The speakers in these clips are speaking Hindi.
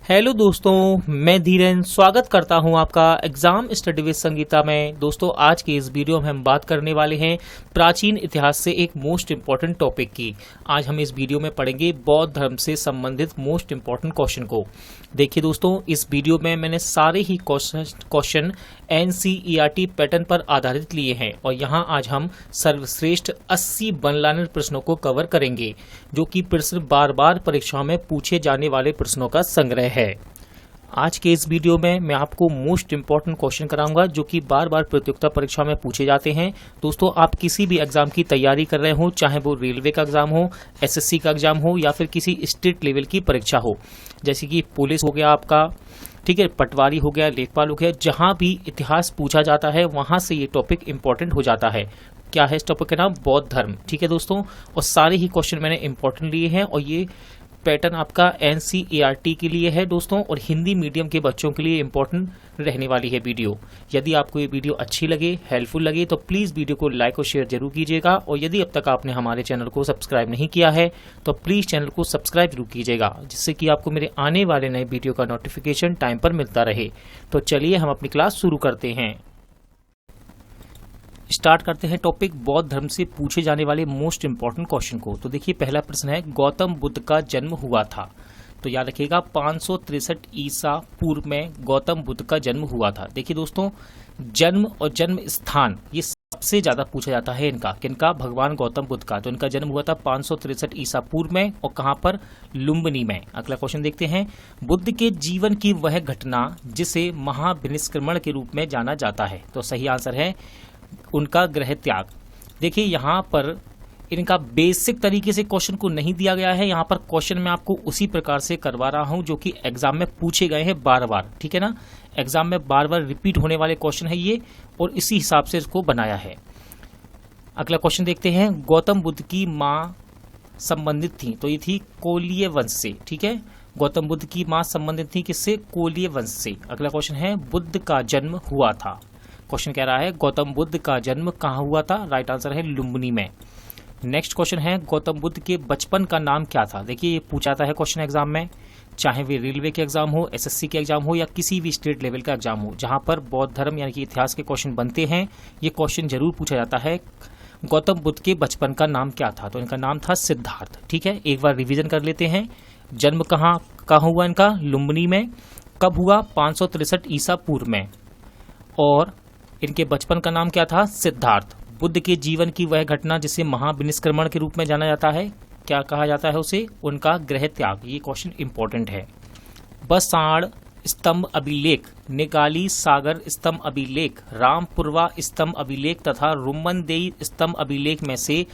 हेलो दोस्तों, मैं धीरेन स्वागत करता हूं आपका एग्जाम स्टडी विद संगीता में। दोस्तों, आज के इस वीडियो में हम बात करने वाले हैं प्राचीन इतिहास से एक मोस्ट इम्पॉर्टेंट टॉपिक की। आज हम इस वीडियो में पढ़ेंगे बौद्ध धर्म से संबंधित मोस्ट इम्पॉर्टेंट क्वेश्चन को। देखिए दोस्तों, इस वीडियो में मैंने सारे ही क्वेश्चन NCERT पैटर्न पर आधारित लिए हैं और यहाँ आज हम सर्वश्रेष्ठ 80 बनलानर प्रश्नों को कवर करेंगे, जो कि प्रश्न बार बार परीक्षाओं में पूछे जाने वाले प्रश्नों का संग्रह है। आज के इस वीडियो में मैं आपको मोस्ट इम्पॉर्टेंट क्वेश्चन कराऊंगा जो कि बार बार प्रतियोगिता परीक्षा में पूछे जाते हैं। दोस्तों, आप किसी भी एग्जाम की तैयारी कर रहे हो, चाहे वो रेलवे का एग्जाम हो, SSC का एग्जाम हो या फिर किसी स्टेट लेवल की परीक्षा हो, जैसे कि पुलिस हो गया आपका, ठीक है, पटवारी हो गया, लेखपाल हो गया, जहां भी इतिहास पूछा जाता है वहां से ये टॉपिक इंपॉर्टेंट हो जाता है। क्या है इस टॉपिक का नाम? बौद्ध धर्म। ठीक है दोस्तों, और सारे ही क्वेश्चन मैंने इंपॉर्टेंट लिए हैं और ये पैटर्न आपका NCERT के लिए है दोस्तों, और हिंदी मीडियम के बच्चों के लिए इंपॉर्टेंट रहने वाली है वीडियो। यदि आपको ये वीडियो अच्छी लगे, हेल्पफुल लगे, तो प्लीज़ वीडियो को लाइक और शेयर जरूर कीजिएगा। और यदि अब तक आपने हमारे चैनल को सब्सक्राइब नहीं किया है तो प्लीज़ चैनल को सब्सक्राइब जरूर कीजिएगा, जिससे कि आपको मेरे आने वाले नए वीडियो का नोटिफिकेशन टाइम पर मिलता रहे। तो चलिए हम अपनी क्लास शुरू करते हैं। स्टार्ट करते हैं टॉपिक बौद्ध धर्म से पूछे जाने वाले मोस्ट इंपॉर्टेंट क्वेश्चन को। तो देखिए, पहला प्रश्न है, गौतम बुद्ध का जन्म हुआ था। तो याद रखिएगा 563 ईसा पूर्व में गौतम बुद्ध का जन्म हुआ था। देखिए दोस्तों, जन्म और जन्म स्थान ये सबसे ज्यादा पूछा जाता है इनका, किनका? भगवान गौतम बुद्ध का। तो इनका जन्म हुआ था 563 ईसा पूर्व में, और कहां पर? लुम्बिनी में। अगला क्वेश्चन देखते हैं, बुद्ध के जीवन की वह घटना जिसे महाविनिष्क्रमण के रूप में जाना जाता है। तो सही आंसर है उनका गृह त्याग। देखिए, यहाँ पर इनका बेसिक तरीके से क्वेश्चन को नहीं दिया गया है। यहाँ पर क्वेश्चन मैं आपको उसी प्रकार से करवा रहा हूं जो कि एग्जाम में पूछे गए हैं बार बार। ठीक है ना, एग्जाम में बार बार रिपीट होने वाले क्वेश्चन है ये, और इसी हिसाब से इसको बनाया है। अगला क्वेश्चन देखते हैं, गौतम बुद्ध की माँ संबंधित थी। तो ये थी कोलीय वंश से। ठीक है, गौतम बुद्ध की माँ संबंधित थी किससे? कोलीय वंश से। अगला क्वेश्चन है, बुद्ध का जन्म हुआ था। क्वेश्चन कह रहा है गौतम बुद्ध का जन्म कहाँ हुआ था? राइट आंसर है लुम्बिनी में। नेक्स्ट क्वेश्चन है, गौतम बुद्ध के बचपन का नाम क्या था? देखिए, ये पूछा जाता है क्वेश्चन एग्जाम में, चाहे वे रेलवे के एग्जाम हो, SSC के एग्जाम हो या किसी भी स्टेट लेवल का एग्जाम हो, जहां पर बौद्ध धर्म यानी कि इतिहास के क्वेश्चन बनते हैं, ये क्वेश्चन जरूर पूछा जाता है, गौतम बुद्ध के बचपन का नाम क्या था? तो इनका नाम था सिद्धार्थ। ठीक है, एक बार रिविजन कर लेते हैं। जन्म कहाँ हुआ इनका? लुम्बिनी में। कब हुआ? 563 ईसा पूर्व में। और इनके बचपन का नाम क्या था? सिद्धार्थ। बुद्ध के जीवन की वह घटना जिसे महाविनिष्क्रमण के रूप में जाना जाता है, क्या कहा जाता है उसे? उनका गृह त्याग। ये क्वेश्चन इंपॉर्टेंट है। बसाड़ स्तंभ अभिलेख, निगाली सागर स्तंभ अभिलेख, रामपुरवा स्तंभ अभिलेख तथा रुम्मनदेई स्तंभ अभिलेख में से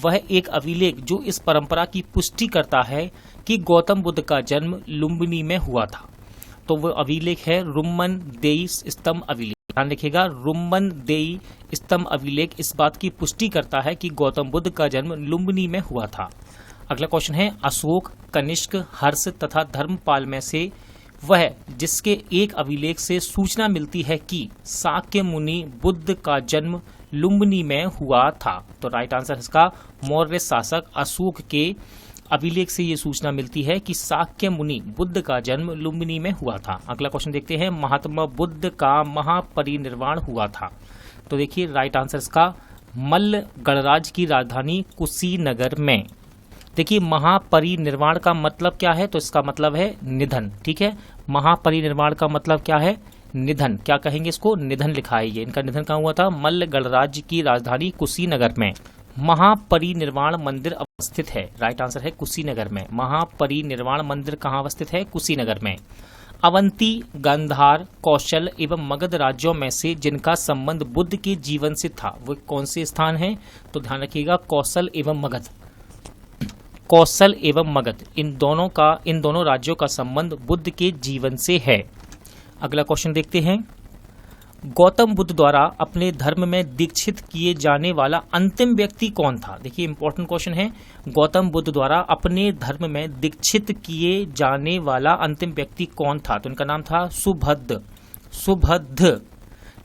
वह एक अभिलेख जो इस परंपरा की पुष्टि करता है कि गौतम बुद्ध का जन्म लुम्बिनी में हुआ था। तो वह अभिलेख है रुम्मनदेई स्तंभ अभिलेख। ध्यान रखिएगा, रुम्मनदेई स्तंभ अभिलेख इस बात की पुष्टि करता है कि गौतम बुद्ध का जन्म लुम्बिनी में हुआ था। अगला क्वेश्चन है, अशोक, कनिष्क, हर्ष तथा धर्मपाल में से वह जिसके एक अभिलेख से सूचना मिलती है कि शाक्य मुनि बुद्ध का जन्म लुम्बिनी में हुआ था। तो राइट आंसर इसका मौर्य शासक अशोक के अभिलेख से ये सूचना मिलती है कि शाक्य मुनि बुद्ध का जन्म लुम्बिनी में हुआ था। अगला क्वेश्चन देखते हैं, महात्मा बुद्ध का महापरिनिर्वाण हुआ था। तो देखिए, राइट आंसर इसका मल्ल गणराज्य की राजधानी कुशीनगर में। देखिए, महापरिनिर्वाण का मतलब क्या है? तो इसका मतलब है निधन। ठीक है, महापरिनिर्वाण का मतलब क्या है? निधन। क्या कहेंगे इसको? निधन लिखा है ये। इनका निधन कहाँ हुआ था? मल्ल गणराज्य की राजधानी कुशीनगर में। महापरिनिर्वाण मंदिर अवस्थित है। राइट आंसर है कुशीनगर में। महापरिनिर्वाण मंदिर कहाँ अवस्थित है? कुशीनगर में। अवंती, गांधार, कौशल एवं मगध राज्यों में से जिनका संबंध बुद्ध के जीवन से था, वो कौन से स्थान हैं? तो ध्यान रखिएगा, कौशल एवं मगध। कौशल एवं मगध इन दोनों राज्यों का संबंध बुद्ध के जीवन से है। अगला क्वेश्चन देखते हैं, गौतम बुद्ध द्वारा अपने धर्म में दीक्षित किए जाने वाला अंतिम व्यक्ति कौन था? देखिए, इंपॉर्टेंट क्वेश्चन है। गौतम बुद्ध द्वारा अपने धर्म में दीक्षित किए जाने वाला अंतिम व्यक्ति कौन था? तो इनका नाम था सुभद्ध।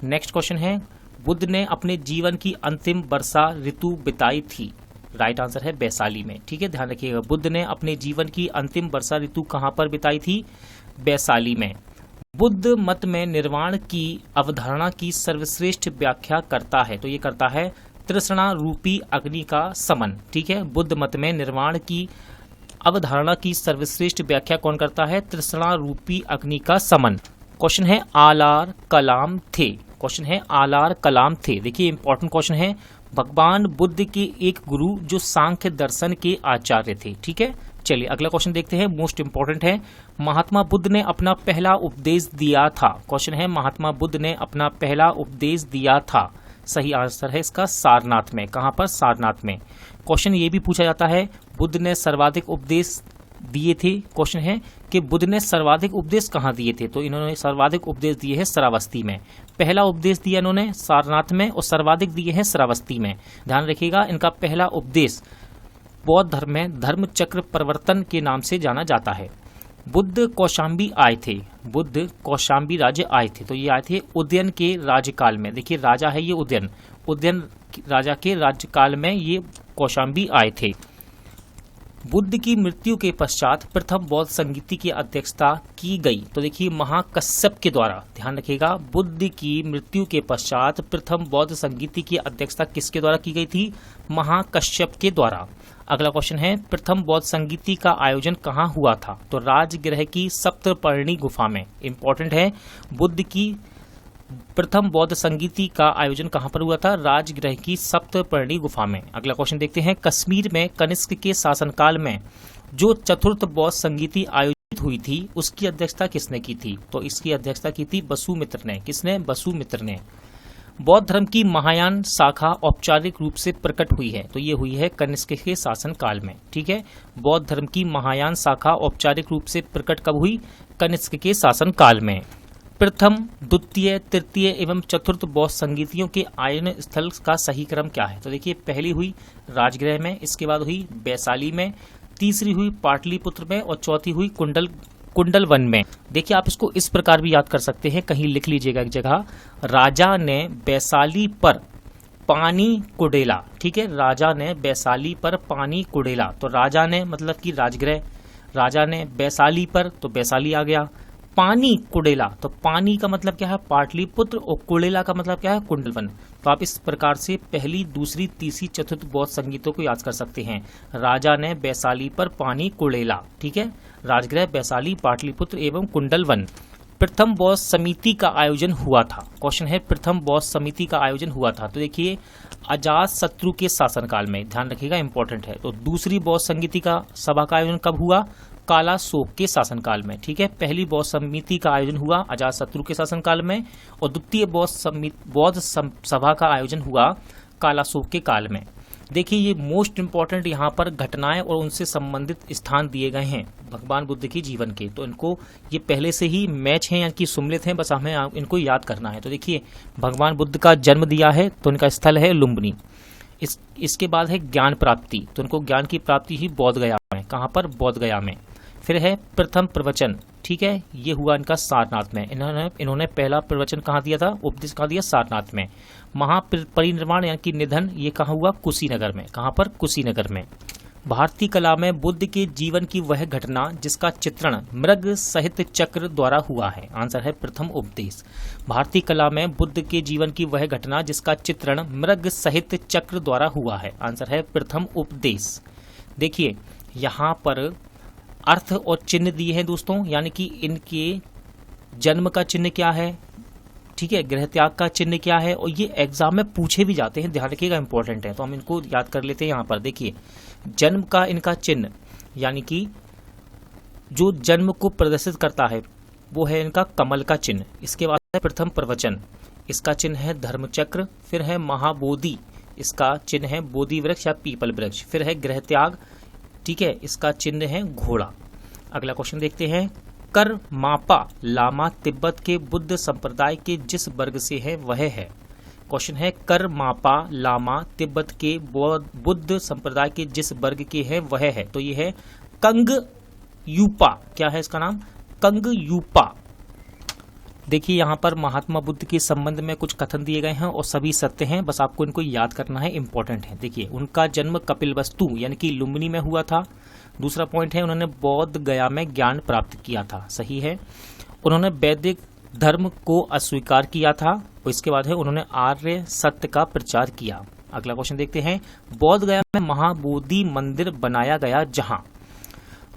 नेक्स्ट क्वेश्चन है, बुद्ध ने अपने जीवन की अंतिम वर्षा ऋतु बिताई थी। राइट आंसर है वैशाली में। ठीक है, ध्यान रखिएगा। बुद्ध ने अपने जीवन की अंतिम वर्षा ऋतु कहाँ पर बिताई थी? वैशाली में। बुद्ध मत में निर्वाण की अवधारणा की सर्वश्रेष्ठ व्याख्या करता है, तो ये करता है तृष्णा रूपी अग्नि का समन। ठीक है, बुद्ध मत में निर्वाण की अवधारणा की सर्वश्रेष्ठ व्याख्या कौन करता है? तृष्णा रूपी अग्नि का समन। क्वेश्चन है आलार कलाम थे। क्वेश्चन है आलार कलाम थे। देखिए इंपॉर्टेंट क्वेश्चन है। भगवान बुद्ध के एक गुरु जो सांख्य दर्शन के आचार्य थे। ठीक है, चलिए अगला क्वेश्चन देखते हैं, मोस्ट इंपॉर्टेंट है। महात्मा बुद्ध ने अपना पहला उपदेश दिया था। क्वेश्चन है महात्मा बुद्ध ने अपना पहला उपदेश दिया था। सही आंसर है इसका सारनाथ में। कहां पर? सारनाथ में। क्वेश्चन ये भी पूछा जाता है बुद्ध ने सर्वाधिक उपदेश दिए थे। क्वेश्चन है कि बुद्ध ने सर्वाधिक उपदेश कहाँ दिए थे? तो इन्होंने सर्वाधिक उपदेश दिए हैं श्रावस्ती में। पहला उपदेश दिया इन्होंने सारनाथ में और सर्वाधिक दिए हैं श्रावस्ती में। ध्यान रखिएगा, इनका पहला उपदेश बौद्ध धर्म में धर्म चक्र प्रवर्तन के नाम से जाना जाता है। बुद्ध कौशाम्बी आए थे। बुद्ध कौशाम्बी राज्य आए थे, तो ये आए थे उदयन के राज्यकाल में। देखिए राजा है ये उदयन, उदयन राजा के राज्यकाल में ये कौशाम्बी आए थे। बुद्ध की मृत्यु के पश्चात प्रथम बौद्ध संगीति की अध्यक्षता की गई, तो देखिए महाकश्यप के द्वारा। ध्यान रखिएगा, बुद्ध की मृत्यु के पश्चात प्रथम बौद्ध संगीति की अध्यक्षता किसके द्वारा की गई थी? महाकश्यप के द्वारा। अगला क्वेश्चन है प्रथम बौद्ध संगीति का आयोजन कहाँ हुआ था? तो राजगृह की सप्तपर्णी गुफा में। इंपॉर्टेंट है, बुद्ध की प्रथम बौद्ध संगीति का आयोजन कहां पर हुआ था? राजगृह की सप्तपर्णी गुफा में। अगला क्वेश्चन देखते हैं, कश्मीर में कनिष्क के शासनकाल में जो चतुर्थ बौद्ध संगीति आयोजित हुई थी उसकी अध्यक्षता किसने की थी? तो इसकी अध्यक्षता की थी वसुमित्र ने। किसने? वसुमित्र ने। बौद्ध धर्म की महायान शाखा औपचारिक रूप से प्रकट हुई है, तो ये हुई है कनिष्क के शासनकाल में। ठीक है, बौद्ध धर्म की महायान शाखा औपचारिक रूप से प्रकट कब हुई? कनिष्क के शासनकाल में। प्रथम, द्वितीय, तृतीय एवं चतुर्थ बौद्ध संगीतियों के आयोजन स्थल का सही क्रम क्या है? तो देखिए पहली हुई राजगृह में, इसके बाद हुई वैशाली में, तीसरी हुई पाटलिपुत्र में और चौथी हुई कुंडलवन में। देखिए आप इसको इस प्रकार भी याद कर सकते हैं, कहीं लिख लीजिएगा एक जगह, राजा ने वैशाली पर पानी कुड़ेला। ठीक है, राजा ने वैशाली पर पानी कुड़ेला, तो राजा ने मतलब कि राजगृह, राजा ने वैशाली पर, तो वैशाली आ गया। पानी कुड़ेला, तो पानी का मतलब क्या है? पाटलिपुत्र, और कुड़ेला का मतलब क्या है? कुंडलवन। तो आप इस प्रकार से पहली, दूसरी, तीसरी, चतुर्थ बौद्ध संगीतों को याद कर सकते हैं। राजा ने वैशाली पर पानी कुड़ेला। ठीक है, राजगृह, वैशाली, पाटलिपुत्र एवं कुंडलवन। प्रथम बौद्ध समिति का आयोजन हुआ था। क्वेश्चन है प्रथम बौद्ध समिति का आयोजन हुआ था, तो देखिए अजात शत्रु के शासनकाल में। ध्यान रखिएगा, इंपॉर्टेंट है। तो दूसरी बौद्ध संगीति का सभा का आयोजन कब हुआ? काला शोक के शासनकाल में। ठीक है, पहली बौद्ध समिति का आयोजन हुआ अजातशत्रु के शासनकाल में और द्वितीय बौद्ध सभा का आयोजन हुआ काला शोक के काल में। देखिए ये मोस्ट इंपॉर्टेंट यहाँ पर घटनाएं और उनसे संबंधित स्थान दिए गए हैं भगवान बुद्ध के जीवन के, तो इनको ये पहले से ही मैच हैं, यानी कि सुमलित हैं, बस हमें इनको याद करना है। तो देखिए भगवान बुद्ध का जन्म दिया है, तो इनका स्थल है लुम्बिनी। इसके बाद है ज्ञान प्राप्ति, तो इनको ज्ञान की प्राप्ति ही बोध गया में। कहाँ पर? बोध गया में। फिर है प्रथम प्रवचन। ठीक है, ये हुआ इनका सारनाथ में। इन्होंने पहला प्रवचन कहाँ दिया था? उपदेश कहाँ दिया? सारनाथ में। महापरिनिर्वाण यानी कि निधन, ये कहाँ हुआ? कुशीनगर में। कहाँ पर? कुशीनगर में। भारतीय कला में बुद्ध के जीवन की वह घटना जिसका चित्रण मृग सहित चक्र द्वारा हुआ है। आंसर है प्रथम उपदेश। भारतीय कला में बुद्ध के जीवन की वह घटना जिसका चित्रण मृग सहित चक्र द्वारा हुआ है। आंसर है प्रथम उपदेश। देखिए यहाँ पर अर्थ और चिन्ह दिए हैं दोस्तों, यानी कि इनके जन्म का चिन्ह क्या है, ठीक है, गृह त्याग का चिन्ह क्या है, और ये एग्जाम में पूछे भी जाते हैं, ध्यान रखिएगा, इंपॉर्टेंट है। तो हम इनको याद कर लेते हैं। यहाँ पर देखिए जन्म का इनका चिन्ह, यानी कि जो जन्म को प्रदर्शित करता है वो है इनका कमल का चिन्ह। इसके बाद है प्रथम प्रवचन, इसका चिन्ह है धर्मचक्र। फिर है महाबोधि, इसका चिन्ह है बोधि वृक्ष या पीपल वृक्ष। फिर है गृह त्याग, ठीक है, इसका चिन्ह है घोड़ा। अगला क्वेश्चन देखते हैं, कर मापा लामा तिब्बत के बुद्ध संप्रदाय के जिस वर्ग से है वह है। क्वेश्चन है कर मापा लामा तिब्बत के बुद्ध संप्रदाय के जिस वर्ग के है वह है, तो ये है कंग यूपा। क्या है इसका नाम? कंग यूपा। देखिए यहाँ पर महात्मा बुद्ध के संबंध में कुछ कथन दिए गए हैं और सभी सत्य हैं, बस आपको इनको याद करना है, इंपॉर्टेंट है। देखिए उनका जन्म कपिलवस्तु यानी कि लुम्बिनी में हुआ था। दूसरा पॉइंट है उन्होंने बोध गया में ज्ञान प्राप्त किया था, सही है। उन्होंने वैदिक धर्म को अस्वीकार किया था और इसके बाद है उन्होंने आर्य सत्य का प्रचार किया। अगला क्वेश्चन देखते हैं, बोध गया में महाबोधि मंदिर बनाया गया जहां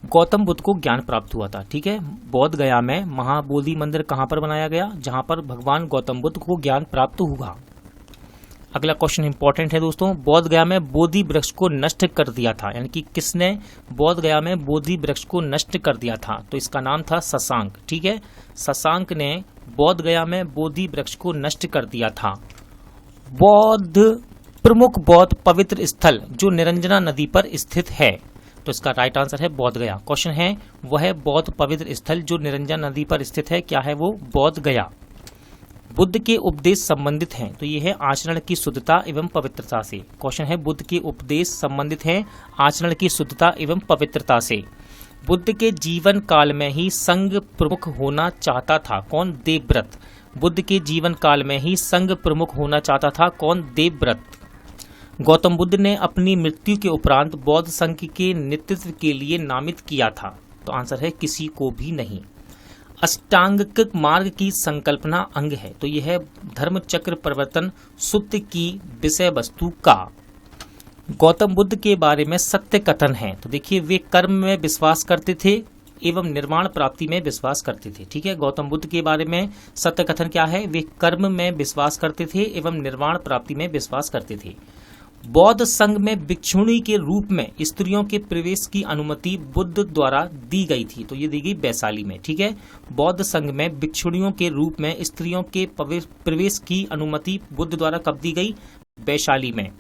गौतम बुद्ध को ज्ञान प्राप्त हुआ था। ठीक है, बोध गया में महाबोधि मंदिर कहां पर बनाया गया? जहां पर भगवान गौतम बुद्ध को ज्ञान प्राप्त हुआ। अगला क्वेश्चन इंपॉर्टेंट है दोस्तों, बोध गया में बोधि वृक्ष को नष्ट कर दिया था, यानी कि किसने बोध गया में बोधि वृक्ष को नष्ट कर दिया था? तो इसका नाम था शशांक। ठीक है, शशांक ने बोध गया में बोधि वृक्ष को नष्ट कर दिया था। प्रमुख बौद्ध पवित्र स्थल जो निरंजना नदी पर स्थित है, तो इसका राइट आंसर है बोध गया। क्वेश्चन है वह बौद्ध पवित्र स्थल जो निरंजन नदी पर स्थित है, क्या है वो? बोध गया। बुद्ध के उपदेश संबंधित हैं, तो ये है आचरण की शुद्धता एवं पवित्रता से। क्वेश्चन है बुद्ध के उपदेश संबंधित हैं आचरण की शुद्धता एवं पवित्रता से। बुद्ध के जीवन काल में ही संघ प्रमुख होना चाहता था कौन? देवव्रत। बुद्ध के जीवन काल में ही संघ प्रमुख होना चाहता था कौन? देवव्रत। गौतम बुद्ध ने अपनी मृत्यु के उपरांत बौद्ध संघ के नेतृत्व के लिए नामित किया था, तो आंसर है किसी को भी नहीं। अष्टांगिक मार्ग की संकल्पना अंग है, तो यह है धर्म चक्र प्रवर्तन सूत्र की विषय वस्तु का। गौतम बुद्ध के बारे में सत्य कथन है, तो देखिए वे कर्म में विश्वास करते थे एवं निर्वाण प्राप्ति में विश्वास करते थे। ठीक है, गौतम बुद्ध के बारे में सत्य कथन क्या है? वे कर्म में विश्वास करते थे एवं निर्वाण प्राप्ति में विश्वास करते थे। बौद्ध संघ में भिक्षुणी के रूप में स्त्रियों के प्रवेश की अनुमति बुद्ध द्वारा दी गई थी, तो ये दी गई वैशाली में। ठीक है, बौद्ध संघ में भिक्षुणियों के रूप में स्त्रियों के प्रवेश की अनुमति बुद्ध द्वारा कब दी गई? वैशाली में।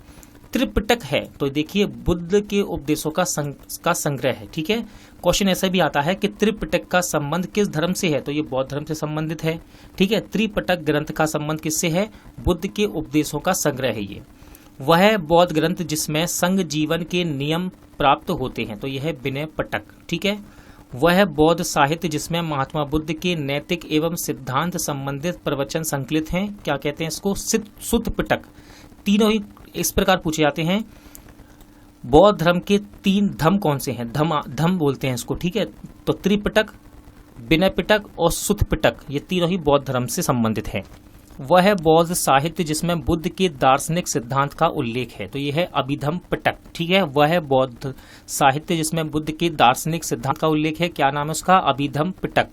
त्रिपिटक है, तो देखिए बुद्ध के उपदेशों का संग्रह है। ठीक है, क्वेश्चन ऐसा भी आता है कि त्रिपिटक का संबंध किस धर्म से है? तो ये बौद्ध धर्म से संबंधित है। ठीक है, त्रिपिटक ग्रंथ का संबंध किससे है? बुद्ध के उपदेशों का संग्रह है ये। वह बौद्ध ग्रंथ जिसमें संघ जीवन के नियम प्राप्त होते हैं, तो यह है विनय पिटक। ठीक है, वह बौद्ध साहित्य जिसमें महात्मा बुद्ध के नैतिक एवं सिद्धांत संबंधित प्रवचन संकलित हैं, क्या कहते हैं इसको? सुत्त पिटक। तीनों ही इस प्रकार पूछे जाते हैं। बौद्ध धर्म के 3 धम कौन से हैं? धम बोलते हैं इसको। ठीक है, तो त्रिपिटक, विनय पिटक और सुत्त पिटक, ये तीनों ही बौद्ध धर्म से संबंधित है। वह बौद्ध साहित्य जिसमें बुद्ध के दार्शनिक सिद्धांत का उल्लेख है, तो यह है अभिधम पिटक। ठीक है, वह बौद्ध साहित्य जिसमें बुद्ध के दार्शनिक सिद्धांत का उल्लेख है, क्या नाम है उसका? अभिधम पिटक।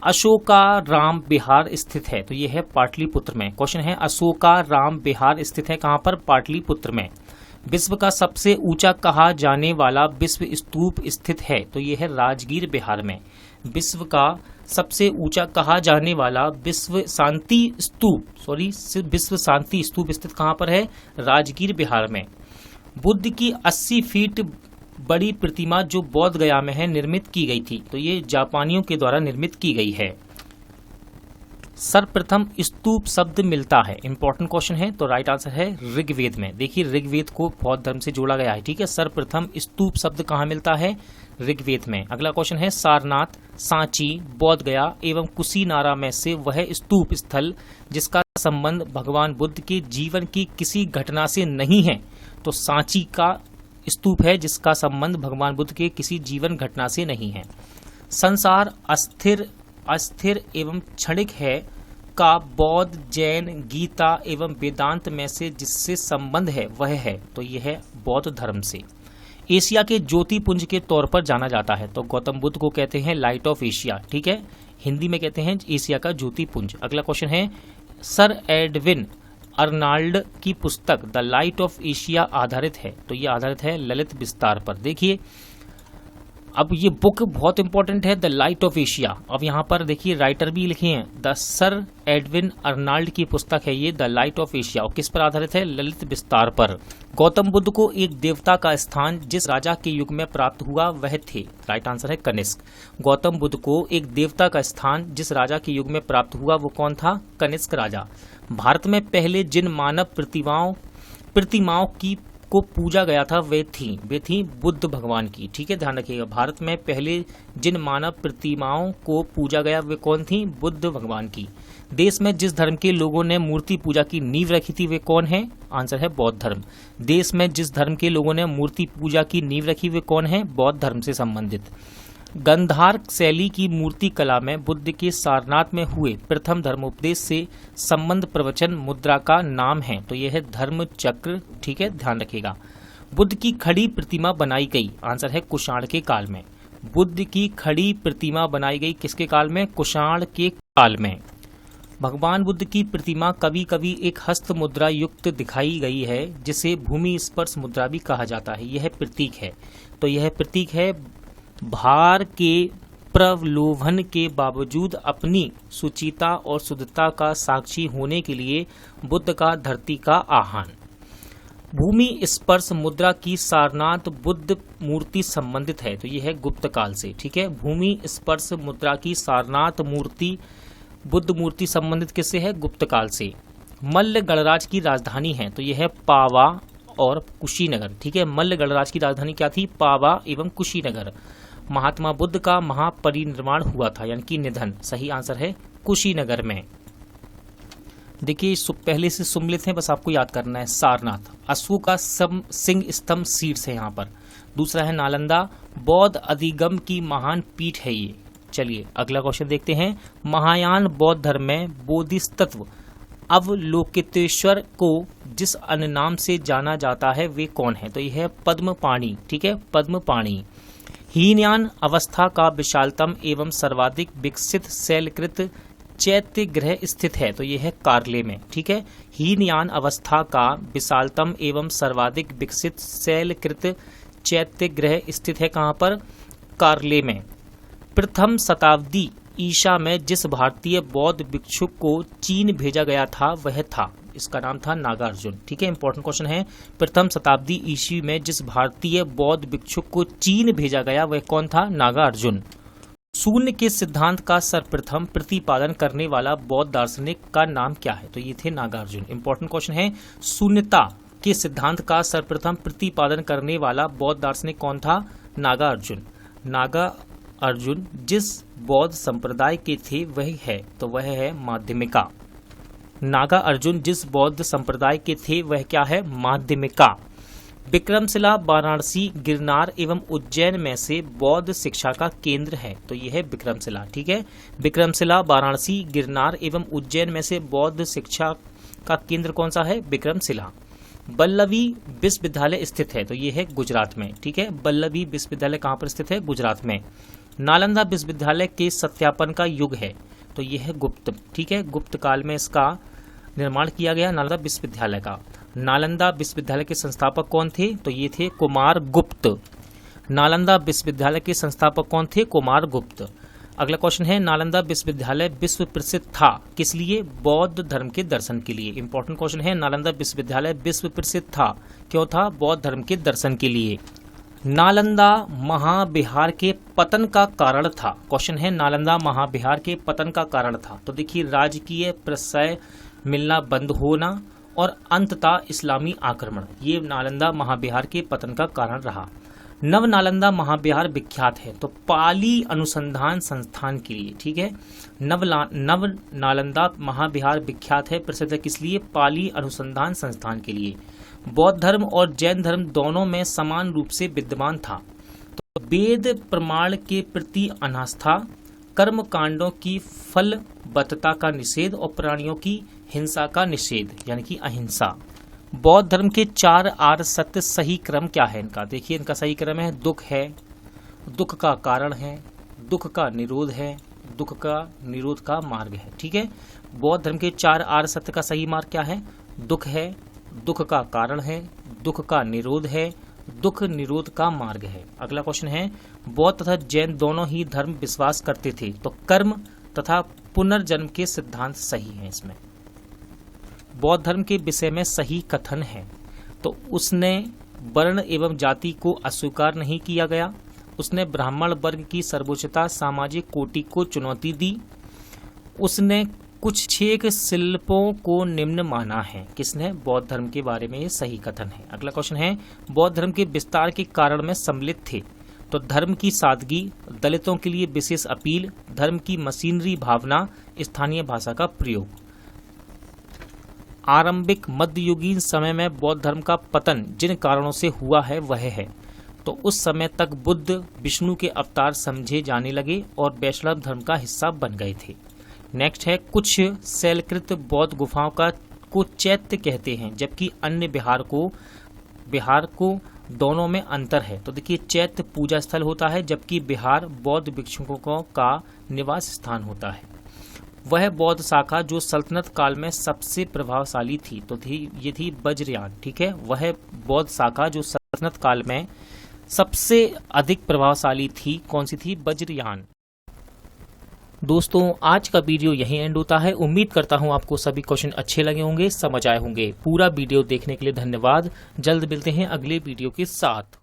अशोकाराम विहार स्थित है, तो यह है पाटलिपुत्र में। क्वेश्चन है अशोकाराम विहार स्थित है कहां पर? पाटलिपुत्र में। विश्व का सबसे ऊंचा कहा जाने वाला विश्व स्तूप स्थित है, तो यह है राजगीर बिहार में। विश्व का सबसे ऊंचा कहा जाने वाला विश्व शांति स्तूप स्थित कहां पर है? राजगीर बिहार में। बुद्ध की 80 फीट बड़ी प्रतिमा जो बोध गया में है निर्मित की गई थी, तो ये जापानियों के द्वारा निर्मित की गई है। सर्वप्रथम स्तूप शब्द मिलता है, इंपॉर्टेंट क्वेश्चन है, तो राइट आंसर है ऋग्वेद में। देखिए ऋग्वेद को बौद्ध धर्म से जोड़ा गया है। ठीक है, सर्वप्रथम स्तूप शब्द कहाँ मिलता है? ऋग्वेद में। अगला क्वेश्चन है सारनाथ, सांची, बोध गया एवं कुशीनारा में से वह स्तूप स्थल जिसका संबंध भगवान बुद्ध के जीवन की किसी घटना से नहीं है, तो सांची का स्तूप है जिसका संबंध भगवान बुद्ध के किसी जीवन घटना से नहीं है। संसार अस्थिर एवं क्षणिक है का बौद्ध, जैन, गीता एवं वेदांत में से जिससे संबंध है वह है, तो यह है बौद्ध धर्म से। एशिया के ज्योति पुंज के तौर पर जाना जाता है, तो गौतम बुद्ध को कहते हैं लाइट ऑफ एशिया। ठीक है, हिंदी में कहते हैं एशिया का ज्योति पुंज। अगला क्वेश्चन है सर एडविन अर्नाल्ड की पुस्तक द लाइट ऑफ एशिया आधारित है, तो ये आधारित है ललित विस्तार पर। देखिए अब ये बुक बहुत इंपॉर्टेंट है, द लाइट ऑफ एशिया। अब यहाँ पर देखिए राइटर भी लिखे हैं, द सर एडविन अर्नाल्ड की पुस्तक है ये द लाइट ऑफ एशिया, और किस पर आधारित है? ललित विस्तार पर। गौतम बुद्ध को एक देवता का स्थान जिस राजा के युग में प्राप्त हुआ वह थे, राइट आंसर है कनिष्क। गौतम बुद्ध को एक देवता का स्थान जिस राजा के युग में प्राप्त हुआ वो कौन था? कनिष्क राजा। भारत में पहले जिन मानव प्रतिमाओं की को पूजा गया था वे थी बुद्ध भगवान की। ठीक है, ध्यान रखिएगा। भारत में पहले जिन मानव प्रतिमाओं को पूजा गया वे कौन थी? बुद्ध भगवान की। देश में जिस धर्म के लोगों ने मूर्ति पूजा की नींव रखी थी वे कौन है? आंसर है बौद्ध धर्म। देश में जिस धर्म के लोगों ने मूर्ति पूजा की नींव रखी वे कौन है? बौद्ध धर्म से संबंधित। गंधार शैली की मूर्ति कला में बुद्ध के सारनाथ में हुए प्रथम धर्मोपदेश से संबंध प्रवचन मुद्रा का नाम है, तो यह है धर्म चक्र। ठीक है, ध्यान रखिएगा। बुद्ध की खड़ी प्रतिमा बनाई गई, आंसर है कुषाण के काल में। बुद्ध की खड़ी प्रतिमा बनाई गई किसके काल में? कुषाण के काल में। भगवान बुद्ध की प्रतिमा कभी कभी एक हस्त मुद्रा युक्त दिखाई गई है, जिसे भूमि स्पर्श मुद्रा भी कहा जाता है। यह प्रतीक है, तो यह प्रतीक है भार के प्रलोभन के बावजूद अपनी सुचिता और शुद्धता का साक्षी होने के लिए बुद्ध का धरती का आह्वान। भूमि स्पर्श मुद्रा की सारनाथ बुद्ध मूर्ति संबंधित है, तो यह है गुप्त काल से। ठीक है, भूमि स्पर्श मुद्रा की सारनाथ मूर्ति बुद्ध मूर्ति संबंधित किससे है? गुप्त काल से। मल्ल गणराज की राजधानी है, तो यह है पावा और कुशीनगर। ठीक है, मल्ल गणराज की राजधानी क्या थी? पावा एवं कुशीनगर। महात्मा बुद्ध का महापरिनिर्वाण हुआ था, यानी कि निधन। सही आंसर है कुशीनगर में। देखिए पहले से सुम्मिलित हैं, बस आपको याद करना है। सारनाथ अश्व का सिंह स्तंभ शीर्ष है यहाँ पर। दूसरा है नालंदा, बौद्ध अधिगम की महान पीठ है ये। चलिए अगला क्वेश्चन देखते हैं। महायान बौद्ध धर्म में बोधिसत्व अवलोकितेश्वर को जिस अन्य नाम से जाना जाता है वे कौन है? तो यह है पद्मपाणि। ठीक है, पद्मपाणि। हीनयान अवस्था का विशालतम एवं सर्वाधिक विकसित शैलकृत चैत्य ग्रह स्थित है, तो यह है कार्ले में। ठीक है, हीनयान अवस्था का विशालतम एवं सर्वाधिक विकसित शैलकृत चैत्य ग्रह स्थित है कहाँ पर? कार्ले में। प्रथम शताब्दी ईसा में जिस भारतीय बौद्ध भिक्षुक को चीन भेजा गया था वह था, इसका नाम था नागार्जुन। ठीक है, इंपॉर्टेंट क्वेश्चन है। प्रथम शताब्दी ईस्वी में जिस भारतीय बौद्ध भिक्षुक को चीन भेजा गया वह कौन था? नागार्जुन। शून्य के सिद्धांत का सर्वप्रथम प्रतिपादन करने वाला बौद्ध दार्शनिक का नाम क्या है? तो ये थे नागार्जुन। इंपॉर्टेंट क्वेश्चन है। शून्यता के सिद्धांत का सर्वप्रथम प्रतिपादन करने वाला बौद्ध दार्शनिक कौन था? नागार्जुन। नागार्जुन जिस बौद्ध संप्रदाय के थे वही है, तो वह है माध्यमिका। नागा अर्जुन जिस बौद्ध संप्रदाय के थे वह क्या है? माध्यमिका। विक्रमशिला वाराणसी, गिरनार एवं उज्जैन में से बौद्ध शिक्षा का केंद्र है, तो यह है विक्रमशिला। ठीक है, विक्रमशिला, वाराणसी, गिरनार एवं उज्जैन में से बौद्ध शिक्षा का केंद्र कौन सा है? विक्रमशिला। बल्लभी विश्वविद्यालय स्थित है, तो यह है गुजरात में। ठीक है, बल्लभी विश्वविद्यालय कहाँ पर स्थित है? गुजरात में। नालंदा विश्वविद्यालय के सत्यापन का युग है, तो यह है गुप्त। ठीक है, गुप्त काल में इसका निर्माण किया गया नालंदा विश्वविद्यालय का। नालंदा विश्वविद्यालय के संस्थापक कौन थे? तो ये थे कुमार गुप्त। नालंदा विश्वविद्यालय के संस्थापक कौन थे? कुमार गुप्त। अगला क्वेश्चन है, नालंदा विश्वविद्यालय विश्व प्रसिद्ध था किस लिए? बौद्ध धर्म के दर्शन के लिए। इंपॉर्टेंट क्वेश्चन है, नालंदा विश्वविद्यालय विश्व प्रसिद्ध था, क्यों था? बौद्ध धर्म के दर्शन के लिए। नालंदा महाविहार के पतन का कारण था। क्वेश्चन है, नालंदा महाविहार के पतन का कारण था। तो देखिए, राजकीय प्रशय मिलना बंद होना और अंततः इस्लामी आक्रमण, ये नालंदा महाविहार के पतन का कारण रहा। नव नालंदा महाविहार विख्यात है, तो पाली अनुसंधान संस्थान के लिए। ठीक है, नव नालंदा महाविहार विख्यात है, प्रसिद्ध है किस लिए? पाली अनुसंधान संस्थान के लिए। बौद्ध धर्म और जैन धर्म दोनों में समान रूप से विद्यमान था, तो वेद प्रमाण के प्रति अनास्था, कर्म कांडों की फलबद्धता का निषेध और प्राणियों की हिंसा का निषेध, यानी कि अहिंसा। बौद्ध धर्म के 4 आर्य सत्य सही क्रम क्या है इनका? देखिए, इनका सही क्रम है, दुख है, दुख का कारण है, दुख का निरोध है, दुख का निरोध का मार्ग है। ठीक है, बौद्ध धर्म के 4 आर्य सत्य का सही मार्ग क्या है? दुख है, दुख का कारण है, दुख का निरोध है, दुख निरोध का मार्ग है। अगला क्वेश्चन है, बौद्ध तथा जैन दोनों ही धर्म विश्वास करते थे, तो कर्म तथा पुनर्जन्म के सिद्धांत सही हैं इसमें। बौद्ध धर्म के विषय में सही कथन है, तो उसने वर्ण एवं जाति को अस्वीकार नहीं किया गया, उसने ब्राह्मण वर्ग की सर्वोच्चता सामाजिक कोटि को चुनौती दी, उसने कुछ 6 शिल्पों को निम्न माना है। किसने? बौद्ध धर्म के बारे में ये सही कथन है। अगला क्वेश्चन है, बौद्ध धर्म के विस्तार के कारण में सम्मिलित थे। तो धर्म की सादगी, दलितों के लिए विशेष अपील, धर्म की मशीनरी भावना, स्थानीय भाषा का प्रयोग। आरंभिक मध्ययुगीन समय में बौद्ध धर्म का पतन जिन कारणों से हुआ है वह है, तो उस समय तक बुद्ध विष्णु के अवतार समझे जाने लगे और वैष्णव धर्म का हिस्सा बन गए थे। नेक्स्ट है, कुछ शैलकृत बौद्ध गुफाओं को चैत्य कहते हैं, जबकि अन्य बिहार को दोनों में अंतर है। तो देखिए, चैत्य पूजा स्थल होता है, जबकि बिहार बौद्ध भिक्षुकों का निवास स्थान होता है। वह बौद्ध शाखा जो सल्तनत काल में सबसे प्रभावशाली थी, तो ये थी वज्रयान। ठीक है, वह बौद्ध शाखा जो सल्तनत काल में सबसे अधिक प्रभावशाली थी, कौन सी थी? वज्रयान। दोस्तों, आज का वीडियो यहीं एंड होता है। उम्मीद करता हूं आपको सभी क्वेश्चन अच्छे लगे होंगे, समझ आए होंगे। पूरा वीडियो देखने के लिए धन्यवाद। जल्द मिलते हैं अगले वीडियो के साथ।